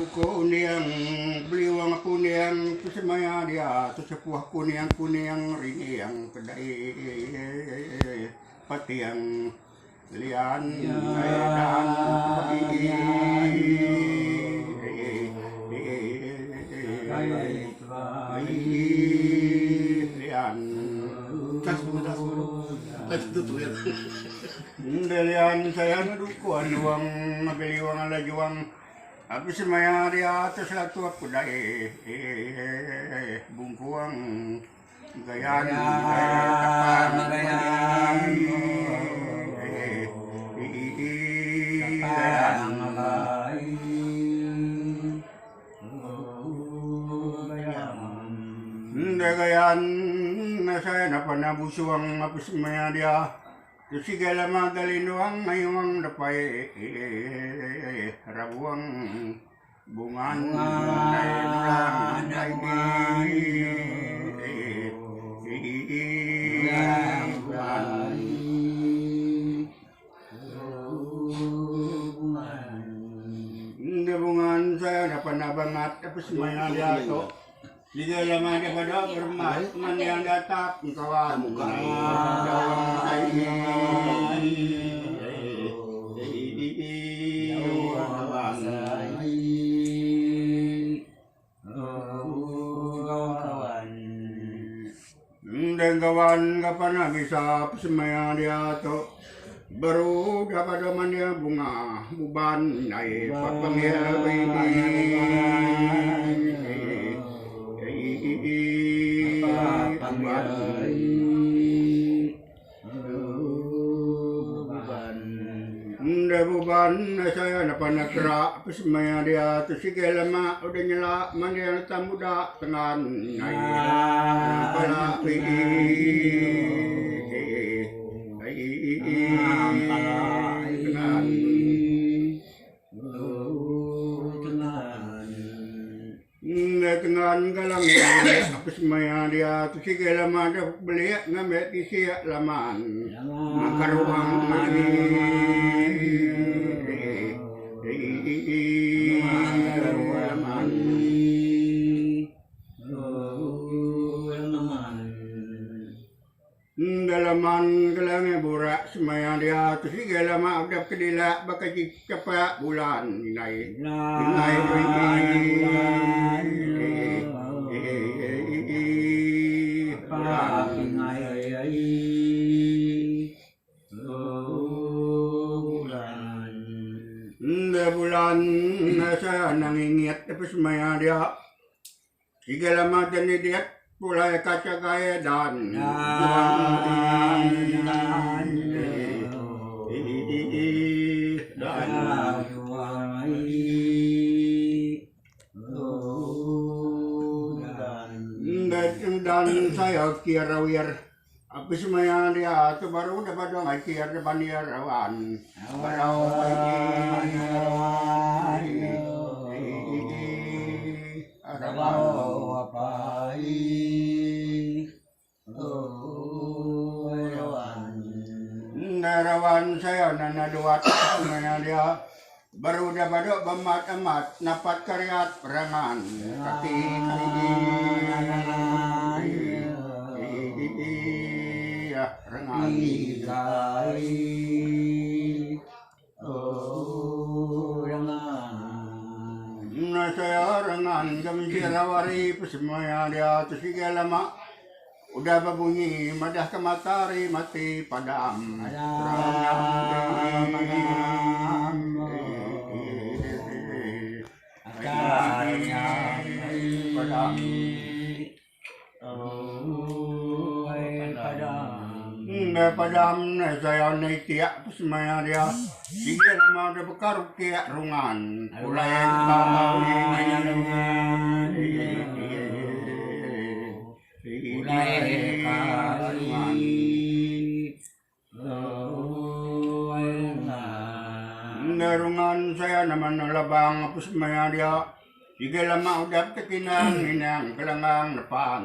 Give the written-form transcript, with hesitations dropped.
Kuniang beliwang kuniang tu semaya dia tu sepuah kuniang ringiang kedai patiang lian dan lian delian saya nudukuan uang beliwang ala juang. Habis semaya di atas satu aku dai bungkuang gayan gayan saya napa nabusuang habis semaya dia segala magalinduang ngayong dapai rabuang bungan bungan saya dapat nabangat tapi semuanya dia to jika lama dia pada bermas mana yang datang kawan dan kawan kapan bisa semaya dia to baru dapat dia bunga buban naik papangnya beban saya napa nakra semaya dia tu segala mak udah nyela mana yang tak muda tengan pala tengan galang apa semaya dia tu segala mak dah beli ngambil isi laman makaruang dalaman gelang burak semaya dia tu segala mak udah kedila bakal cepat bulan naik bulan saya nangingit tapi semaya dia segala mak dan dia pulai kaca gaya dan saya kira wir apa semaya dia tu baru dapat dong kira depan dia rawan rawan saya nana dua semaya dia baru dapat bemat-emat napat karyat perangan kaki rengan saya rengan gembira wari semaya dia tu segala mak udah berbunyi madah ke matahari mati padam padam saya naik tiak semaya dia tiga lama ada bekaruk tiak rungan mulai rungan saya naman labang apa semaya dia tiga lama udah tekinang inang kelangang depan